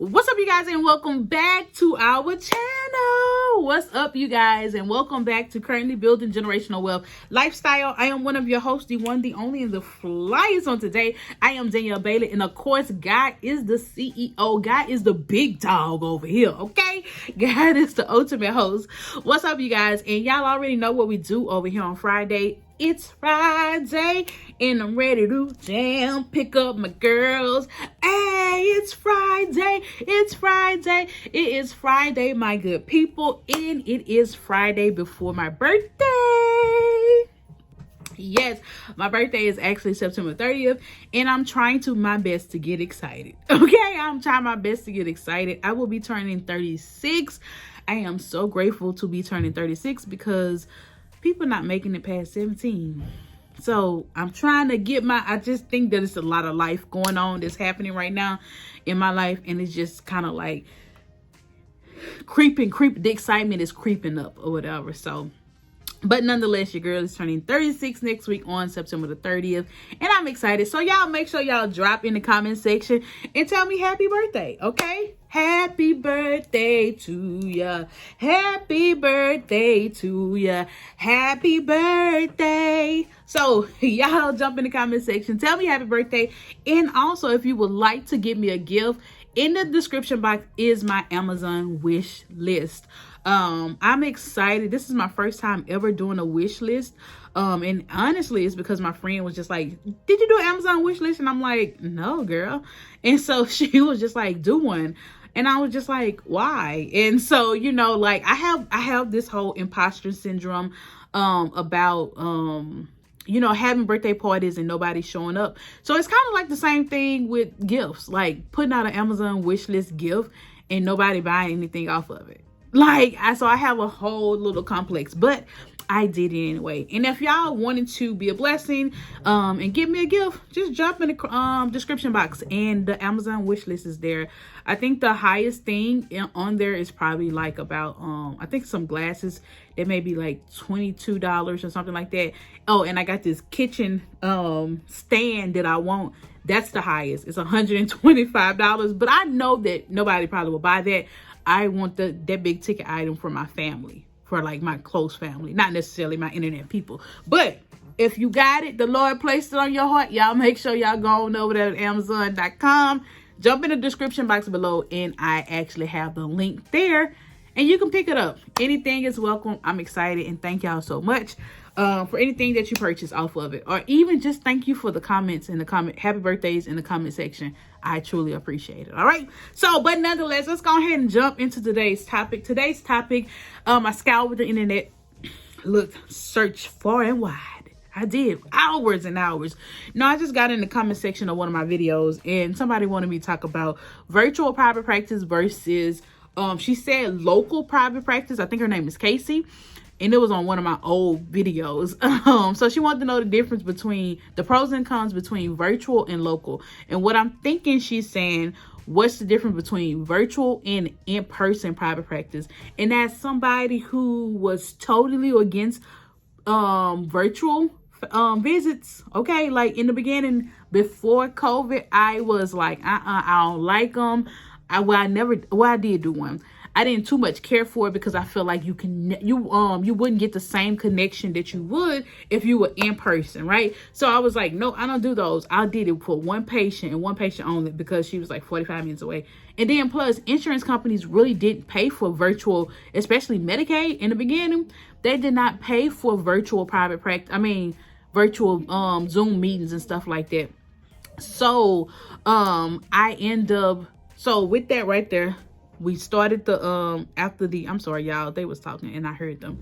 What's up, you guys, and welcome back to our channel. What's up, you guys, and welcome back to Currently Building Generational Wealth Lifestyle. I am one of your hosts, the one, the only, and the flyers on today. I am Danielle Bailey, and of course, God is the CEO. God is the big dog over here, okay? God is the ultimate host. What's up, you guys? And y'all already know what we do over here on Friday. It's Friday and I'm ready to jam, pick up my girls. Hey, it's Friday. It's Friday. It is Friday, my good people. And it is Friday before my birthday. Yes, my birthday is actually September 30th, and I'm trying my best to get excited. Okay, I'm trying my best to get excited. I will be turning 36. I am so grateful to be turning 36 because people not making it past 17. So I'm trying to get I just think that it's a lot of life going on that's happening right now in my life. And it's just kind of like the excitement is creeping up or whatever. So, but nonetheless, your girl is turning 36 next week on September the 30th. And I'm excited. So y'all make sure y'all drop in the comment section and tell me happy birthday, okay? Happy birthday to ya. Happy birthday to ya. Happy birthday. So y'all jump in the comment section. Tell me happy birthday. And also, if you would like to give me a gift, in the description box is my Amazon wish list. I'm excited. This is my first time ever doing a wish list. And honestly, it's because my friend was just like, did you do an Amazon wish list? And I'm like, no, girl. And so she was just like, do one. And I was just like, why? And so, you know, like I have this whole imposter syndrome, about, you know, having birthday parties and nobody showing up. So it's kind of like the same thing with gifts, like putting out an Amazon wish list gift and nobody buying anything off of it. So I have a whole little complex, but I did it anyway. And if y'all wanted to be a blessing, and give me a gift, just jump in the description box and the Amazon wish list is there. I think the highest thing on there is probably like about, I think some glasses. They may be like $22 or something like that. Oh, and I got this kitchen, stand that I want. That's the highest. It's $125, but I know that nobody probably will buy that. I want that big ticket item for my family, for like my close family, not necessarily my internet people. But if you got it, the Lord placed it on your heart, y'all make sure y'all go on over there to Amazon.com. Jump in the description box below, and I actually have the link there, and you can pick it up. Anything is welcome. I'm excited, and thank y'all so much for anything that you purchase off of it, or even just thank you for the comments in the happy birthdays in the comment section. I truly appreciate it. All right. So, but nonetheless, let's go ahead and jump into today's topic. I scoured the internet, searched far and wide. I did hours and hours. No, I just got in the comment section of one of my videos, and somebody wanted me to talk about virtual private practice versus, she said local private practice. I think her name is Casey. And it was on one of my old videos. So she wanted to know the difference between the pros and cons between virtual and local. And what I'm thinking she's saying, what's the difference between virtual and in-person private practice? And as somebody who was totally against virtual visits, okay, like in the beginning before COVID, I was like, I don't like them. I did do one. I didn't too much care for it because I feel like you wouldn't get the same connection that you would if you were in person, right? So I was like, no, I don't do those. I did it for one patient and one patient only because she was like 45 minutes away. And then plus, insurance companies really didn't pay for virtual, especially Medicaid in the beginning. They did not pay for virtual private practice. I mean, virtual Zoom meetings and stuff like that. So so with that right there, we started I'm sorry, y'all, they was talking and I heard them.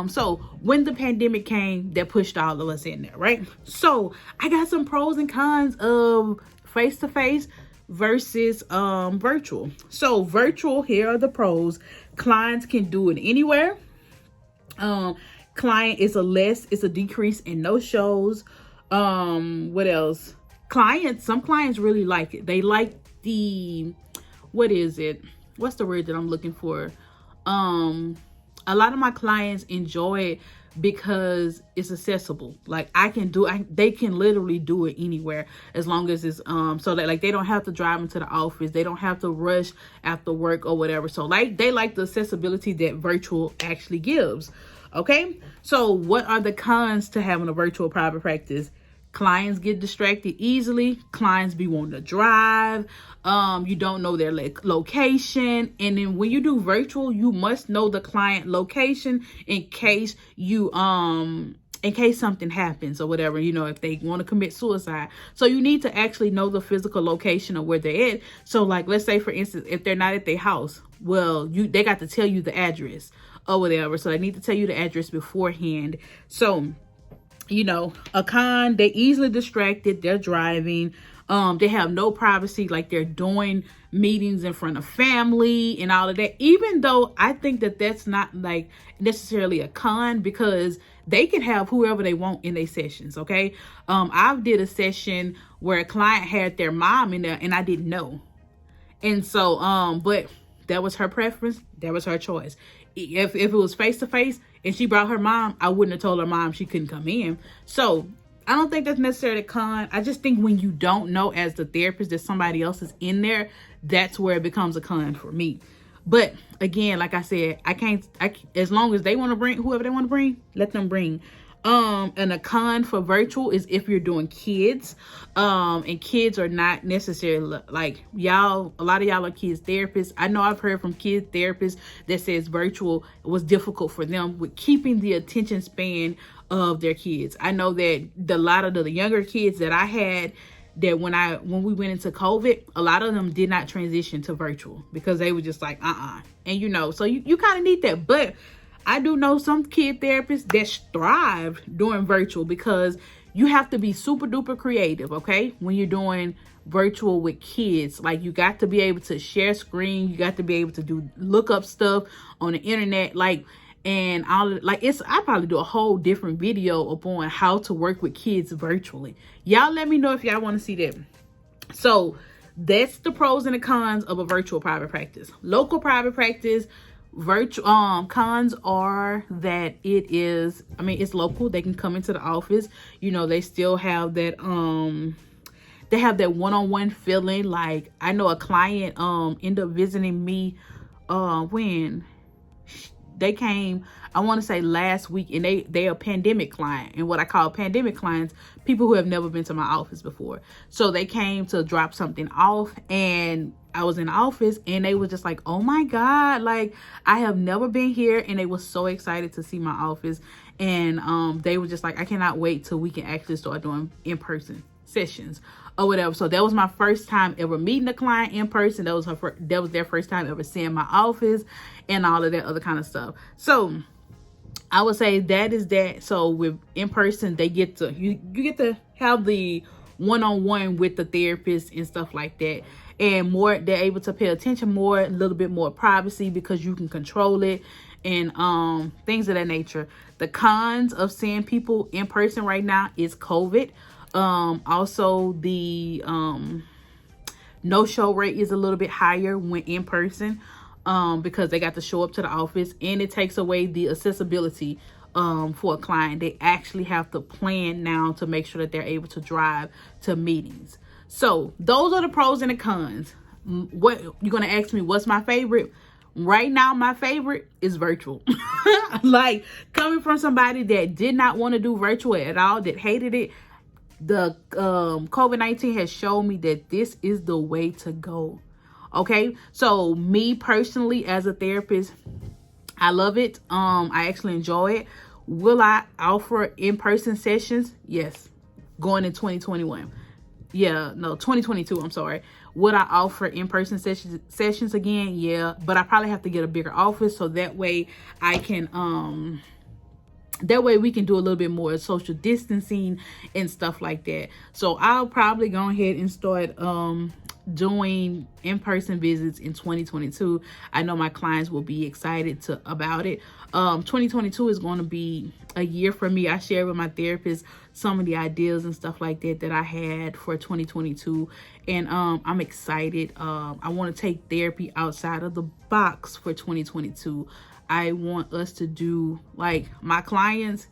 So when the pandemic came, that pushed all of us in there, right? So I got some pros and cons of face-to-face versus virtual. So virtual, here are the pros. Clients can do it anywhere. Client is a decrease in no shows. What else? Some clients really like it. They like what's the word that I'm looking for? A lot of my clients enjoy it because it's accessible. Like they can literally do it anywhere, as long as it's so that like they don't have to drive into the office, they don't have to rush after work or whatever. So like they like the accessibility that virtual actually gives. Okay, so what are the cons to having a virtual private practice? Clients get distracted easily. Clients be wanting to drive. You don't know their location. And then when you do virtual, you must know the client location in case something happens or whatever, if they want to commit suicide. So you need to actually know the physical location of where they're at. So like, let's say for instance, if they're not at their house, well, they got to tell you the address or whatever. So they need to tell you the address beforehand. So a con, they're easily distracted, they're driving, they have no privacy, like they're doing meetings in front of family and all of that, even though I think that that's not like necessarily a con, because they can have whoever they want in their sessions. Okay, I did a session where a client had their mom in there and I didn't know, and so but that was her preference, that was her choice. If it was face to face and she brought her mom, I wouldn't have told her mom she couldn't come in. So I don't think that's necessarily a con. I just think when you don't know as the therapist that somebody else is in there, that's where it becomes a con for me. But again, like I said, as long as they want to bring whoever they want to bring, let them bring. And a con for virtual is if you're doing kids, and kids are not necessarily like y'all. A lot of y'all are kids therapists. I know I've heard from kids therapists that says virtual was difficult for them with keeping the attention span of their kids. I know that a lot of the younger kids that I had, that when we went into COVID, a lot of them did not transition to virtual because they were just like, and so you kind of need that. But I do know some kid therapists that thrive doing virtual, because you have to be super duper creative, okay? When you're doing virtual with kids, like you got to be able to share screen, you got to be able to look up stuff on the internet, and I probably do a whole different video upon how to work with kids virtually. Y'all let me know if y'all want to see that. So that's the pros and the cons of a virtual private practice. Local private practice, virtual cons are that it's local. They can come into the office. They still have that they have that one-on-one feeling. Like I know a client ended up visiting me when they came, I want to say last week, and they a pandemic client. And what I call pandemic clients, people who have never been to my office before. So they came to drop something off, and I was in the office, and they were just like, oh my God, like I have never been here. And they were so excited to see my office. And they were just like, I cannot wait till we can actually start doing in-person sessions or whatever. So that was my first time ever meeting a client in person. That was their first time ever seeing my office and all of that other kind of stuff. So I would say that is that. So with in person, they get to you get to have the one-on-one with the therapist and stuff like that, and more they're able to pay attention more, a little bit more privacy because you can control it and things of that nature. The cons of seeing people in person right now is COVID. Also the no-show rate is a little bit higher when in person, because they got to show up to the office, and it takes away the accessibility for a client. They actually have to plan now to make sure that they're able to drive to meetings. So those are the pros and the cons. What you're gonna ask me, what's my favorite? Right now, my favorite is virtual. Like, coming from somebody that did not want to do virtual at all, that hated it, the COVID-19 has shown me that this is the way to go. Okay, so me personally as a therapist, I love it. I actually enjoy it. Will I offer in-person sessions? Yes, going in 2021. 2022, I'm sorry. Would I offer in-person sessions again? Yeah, but I probably have to get a bigger office, so that way I can that way we can do a little bit more social distancing and stuff like that. So I'll probably go ahead and start doing in-person visits in 2022. I know my clients will be excited about it. 2022 is going to be a year for me. I shared with my therapist some of the ideas and stuff like that I had for 2022, and I'm excited. I want to take therapy outside of the box for 2022. I want us to do, like, my clients,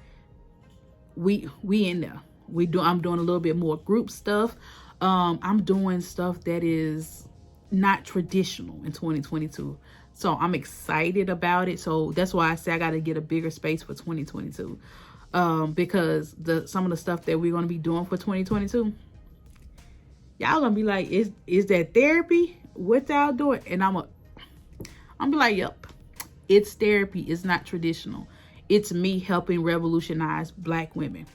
we in there. I'm doing a little bit more group stuff. I'm doing stuff that is not traditional in 2022. So I'm excited about it. So that's why I say I got to get a bigger space for 2022. Because some of the stuff that we're going to be doing for 2022, y'all gonna be like, is that therapy? What y'all doing? And I'm be like, yep, it's therapy. It's not traditional. It's me helping revolutionize Black women.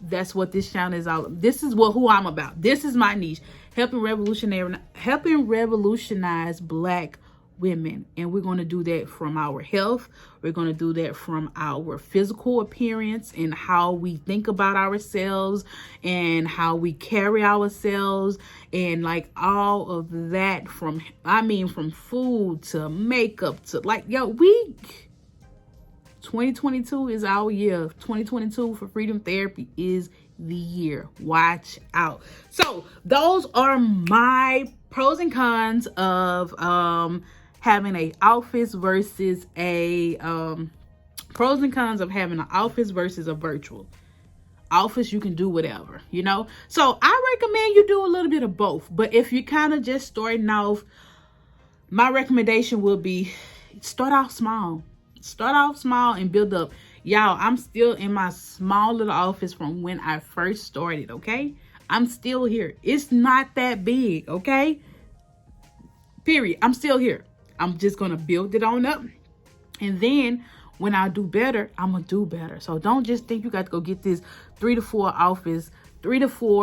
That's what this channel is all about. This is who I'm about. This is my niche, helping revolutionize Black women. And we're going to do that from our health. We're going to do that from our physical appearance and how we think about ourselves and how we carry ourselves, and like all of that, from food to makeup to 2022 is our year. 2022 for Freedom Therapy is the year. Watch out. So those are my pros and cons of having a office versus a pros and cons of having an office versus a virtual office. You can do whatever, you know. So I recommend you do a little bit of both. But if you're kind of just starting off, my recommendation will be start off small. Start off small and build up. Y'all, I'm still in my small little office from when I first started, okay? I'm still here. It's not that big, okay? Period. I'm still here. I'm just going to build it on up. And then when I do better, I'm going to do better. So don't just think you got to go get this 3 to 4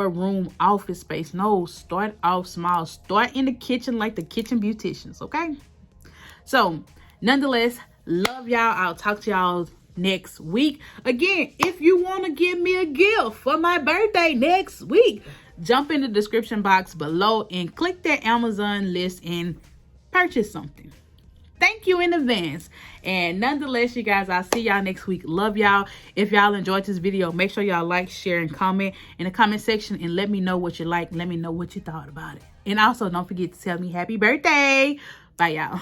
room office space. No, start off small. Start in the kitchen like the kitchen beauticians, okay? So, nonetheless, love y'all. I'll talk to y'all next week. Again, if you want to give me a gift for my birthday next week, jump in the description box below and click that Amazon list and purchase something. Thank you in advance. And nonetheless, you guys, I'll see y'all next week. Love y'all. If y'all enjoyed this video, make sure y'all like, share, and comment in the comment section, and let me know what you like. Let me know what you thought about it. And also, don't forget to tell me happy birthday. Bye, y'all.